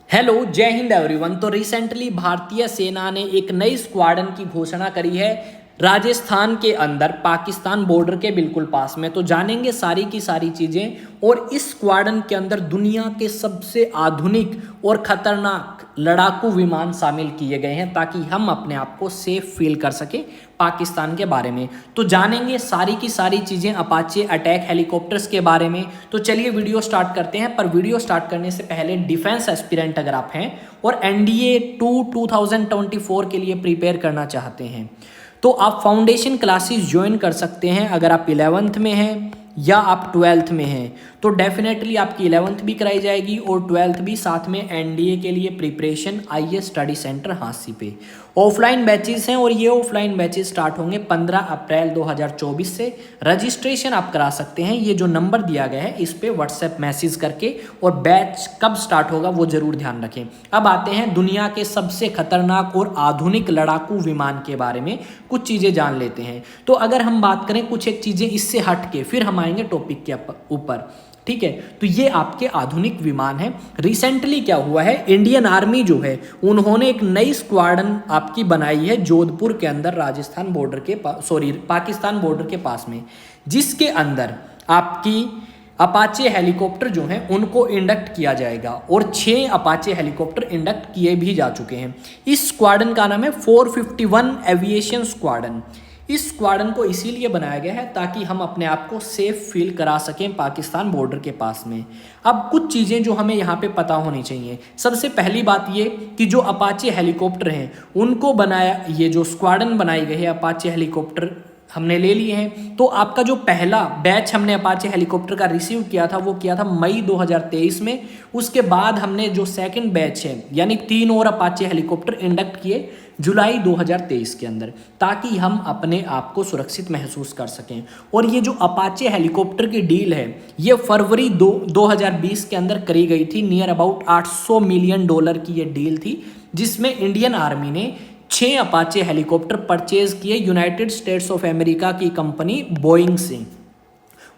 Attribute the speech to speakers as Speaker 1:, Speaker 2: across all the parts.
Speaker 1: Hello, जय Hind everyone. तो recently भारतीय सेना ने एक नई स्क्वाड्रन की घोषणा करी है राजस्थान के अंदर पाकिस्तान बॉर्डर के बिल्कुल पास में। तो जानेंगे सारी की सारी चीज़ें, और इस स्क्वाड्रन के अंदर दुनिया के सबसे आधुनिक और खतरनाक लड़ाकू विमान शामिल किए गए हैं ताकि हम अपने आप को सेफ फील कर सकें पाकिस्तान के बारे में। तो जानेंगे सारी की सारी चीज़ें अपाचे अटैक हेलीकॉप्टर्स के बारे में। तो चलिए वीडियो स्टार्ट करते हैं। पर वीडियो स्टार्ट करने से पहले डिफेंस एस्पिरेंट अगर आप हैं और एनडीए 2024 के लिए प्रिपेयर करना चाहते हैं तो आप फाउंडेशन क्लासेस ज्वाइन कर सकते हैं। अगर आप 11th में हैं या आप 12th में हैं तो डेफिनेटली आपकी 11th भी कराई जाएगी और 12th भी, साथ में एनडीए के लिए preparation IAS study centre Hansi पे। ऑफलाइन बैचेस हैं और ये ऑफलाइन बैचेस स्टार्ट होंगे 15 अप्रैल 2024 से। रजिस्ट्रेशन आप करा सकते हैं, ये जो नंबर दिया गया है इस पे व्हाट्सएप मैसेज करके, और बैच कब स्टार्ट होगा वो जरूर ध्यान रखें। अब आते हैं दुनिया के सबसे खतरनाक और आधुनिक लड़ाकू विमान के बारे में, कुछ चीज़ें जान लेते हैं। तो अगर हम बात करें कुछ एक चीज़ें इससे हट के, फिर हम आएंगे टॉपिक के ऊपर, ठीक है। तो ये आपके आधुनिक विमान है। रिसेंटली क्या हुआ है, इंडियन आर्मी जो है उन्होंने एक नई स्क्वाड्रन आपकी बनाई है जोधपुर के अंदर, राजस्थान बॉर्डर के पाकिस्तान बॉर्डर के पास में, जिसके अंदर आपकी अपाचे हेलीकॉप्टर जो हैं उनको इंडक्ट किया जाएगा और 6 अपाचे हेलीकॉप्टर इंडक्ट किए भी जा चुके हैं। इस स्क्वाड्रन का नाम है 451 एविएशन स्क्वाड्रन। इस स्क्वाड्रन को इसीलिए बनाया गया है ताकि हम अपने आप को सेफ फील करा सकें पाकिस्तान बॉर्डर के पास में। अब कुछ चीज़ें जो हमें यहाँ पे पता होनी चाहिए। सबसे पहली बात ये कि जो अपाचे हेलीकॉप्टर हैं उनको बनाया, ये जो स्क्वाड्रन बनाई गई है अपाचे हेलीकॉप्टर हमने ले लिए हैं। तो आपका जो पहला बैच हमने अपाचे हेलीकॉप्टर का रिसीव किया था वो किया था मई 2023 में। उसके बाद हमने जो सेकंड बैच है यानी 3 और अपाचे हेलीकॉप्टर इंडक्ट किए जुलाई 2023 के अंदर, ताकि हम अपने आप को सुरक्षित महसूस कर सकें। और ये जो अपाचे हेलीकॉप्टर की डील है ये फरवरी 2020 के अंदर करी गई थी। नियर अबाउट $800 मिलियन की ये डील थी, जिसमें इंडियन आर्मी ने 6 अपाचे हेलीकॉप्टर परचेज किए यूनाइटेड स्टेट्स ऑफ अमेरिका की कंपनी बोइंग से।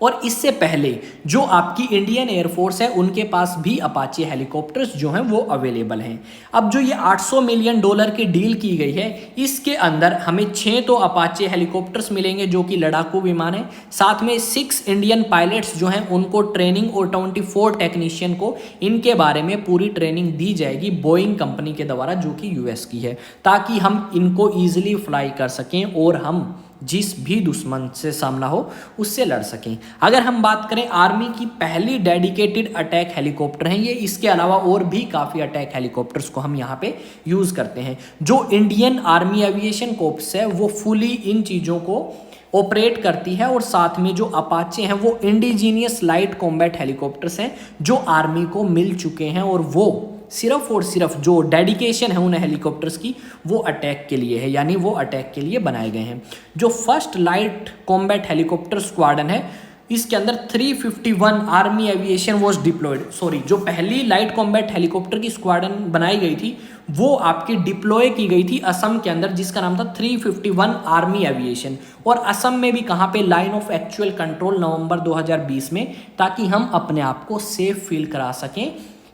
Speaker 1: और इससे पहले जो आपकी इंडियन एयरफोर्स है उनके पास भी अपाचे हेलीकॉप्टर्स जो हैं वो अवेलेबल हैं। अब जो ये $800 मिलियन की डील की गई है, इसके अंदर हमें 6 तो अपाचे हेलीकॉप्टर्स मिलेंगे जो कि लड़ाकू विमान है, साथ में 6 इंडियन पायलट्स जो हैं उनको ट्रेनिंग, और 24 टेक्नीशियन को इनके बारे में पूरी ट्रेनिंग दी जाएगी बोइंग कंपनी के द्वारा, जो कि यूएस की है, ताकि हम इनको ईजिली फ्लाई कर सकें और हम जिस भी दुश्मन से सामना हो उससे लड़ सकें। अगर हम बात करें आर्मी की पहली डेडिकेटेड अटैक हेलीकॉप्टर हैं ये, इसके अलावा और भी काफ़ी अटैक हेलीकॉप्टर्स को हम यहाँ पे यूज़ करते हैं। जो इंडियन आर्मी एविएशन कोर्प्स है वो फुली इन चीज़ों को ऑपरेट करती है, और साथ में जो अपाचे हैं वो इंडिजीनियस लाइट कॉम्बैट हेलीकॉप्टर्स हैं जो आर्मी को मिल चुके हैं, और वो सिर्फ और सिर्फ जो डेडिकेशन है उन हेलीकॉप्टर्स की वो अटैक के लिए है, यानी वो अटैक के लिए बनाए गए हैं। जो first light combat helicopter squadron है इसके अंदर 351 आर्मी एविएशन वॉज डिप्लॉयड। जो पहली लाइट कॉम्बैट हेलीकॉप्टर की स्क्वाड्रन बनाई गई थी वो आपकी डिप्लॉय की गई थी असम के अंदर, जिसका नाम था 351 आर्मी एविएशन। और असम में भी कहाँ पे, लाइन ऑफ एक्चुअल कंट्रोल, नवंबर 2020 में, ताकि हम अपने आप को सेफ फील करा सकें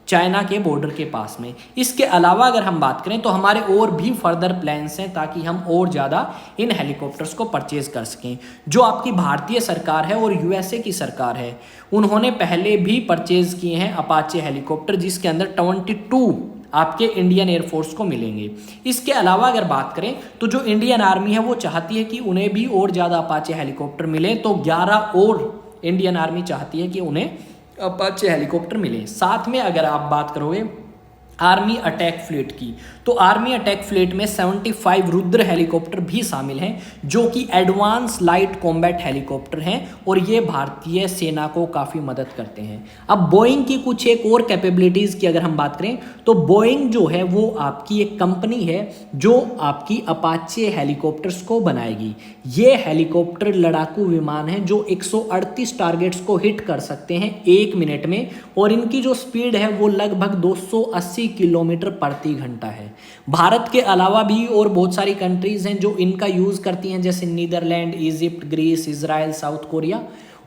Speaker 1: चाइना के बॉर्डर के पास में। इसके अलावा अगर हम बात करें तो हमारे और भी फर्दर प्लान्स हैं ताकि हम और ज़्यादा इन हेलीकॉप्टर्स को परचेज कर सकें। जो आपकी भारतीय सरकार है और यूएसए की सरकार है उन्होंने पहले भी परचेज किए हैं अपाचे हेलीकॉप्टर, जिसके अंदर 22 आपके इंडियन एयरफोर्स को मिलेंगे। इसके अलावा अगर बात करें तो जो इंडियन आर्मी है वो चाहती है कि उन्हें भी और ज़्यादा अपाचे हेलीकॉप्टर मिले, तो 11 और इंडियन आर्मी चाहती है कि उन्हें अपाचे हेलीकॉप्टर मिले। साथ में अगर आप बात करोगे आर्मी अटैक फ्लीट की, तो आर्मी अटैक फ्लीट में 75 रुद्र हेलीकॉप्टर भी शामिल हैं जो कि एडवांस लाइट कॉम्बैट हेलीकॉप्टर हैं, और ये भारतीय सेना को काफ़ी मदद करते हैं। अब बोइंग की कुछ एक और कैपेबिलिटीज़ की अगर हम बात करें तो बोइंग जो है वो आपकी एक कंपनी है जो आपकी अपाचे हेलीकॉप्टर्स को बनाएगी। ये हेलीकॉप्टर लड़ाकू विमान हैं जो 138 टारगेट्स को हिट कर सकते हैं 1 मिनट में, और इनकी जो स्पीड है वो लगभग 280 किलोमीटर प्रति घंटा है। भारत के अलावा भी और बहुत सारी कंट्रीज हैं जो इनका यूज़ करती हैं, जैसे Netherland, Egypt, Greece, Israel, South Korea,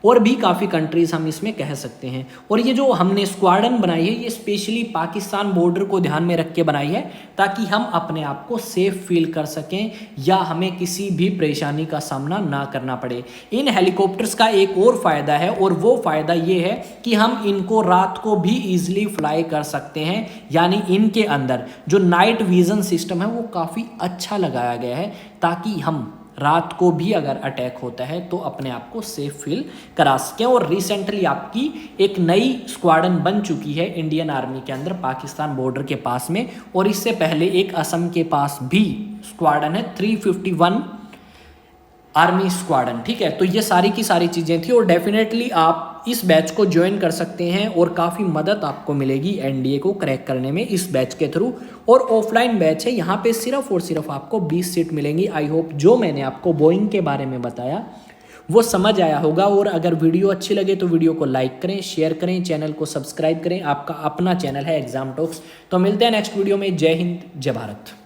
Speaker 1: और भी काफ़ी कंट्रीज़ हम इसमें कह सकते हैं। और ये जो हमने स्क्वाड्रन बनाई है ये स्पेशली पाकिस्तान बॉर्डर को ध्यान में रख के बनाई है ताकि हम अपने आप को सेफ फील कर सकें या हमें किसी भी परेशानी का सामना ना करना पड़े। इन हेलीकॉप्टर्स का एक और फ़ायदा है और वो फ़ायदा ये है कि हम इनको रात को भी ईजिली फ्लाई कर सकते हैं, यानी इनके अंदर जो नाइट विजन सिस्टम है वो काफ़ी अच्छा लगाया गया है ताकि हम रात को भी अगर अटैक होता है तो अपने आप को सेफ फील करा सकें। और रिसेंटली आपकी एक नई स्क्वाड्रन बन चुकी है इंडियन आर्मी के अंदर पाकिस्तान बॉर्डर के पास में, और इससे पहले एक असम के पास भी स्क्वाड्रन है 351 आर्मी स्क्वाड्रन। ठीक है, तो ये सारी की सारी चीज़ें थी और डेफिनेटली आप इस बैच को ज्वाइन कर सकते हैं और काफ़ी मदद आपको मिलेगी एनडीए को क्रैक करने में इस बैच के थ्रू। और ऑफलाइन बैच है, यहाँ पे सिर्फ और सिर्फ आपको 20 सीट मिलेंगी। आई होप जो मैंने आपको बोइंग के बारे में बताया वो समझ आया होगा। और अगर वीडियो अच्छी लगे तो वीडियो को लाइक करें, शेयर करें, चैनल को सब्सक्राइब करें। आपका अपना चैनल है एग्जाम टॉक्स। तो मिलते हैं नेक्स्ट वीडियो में। जय हिंद, जय भारत।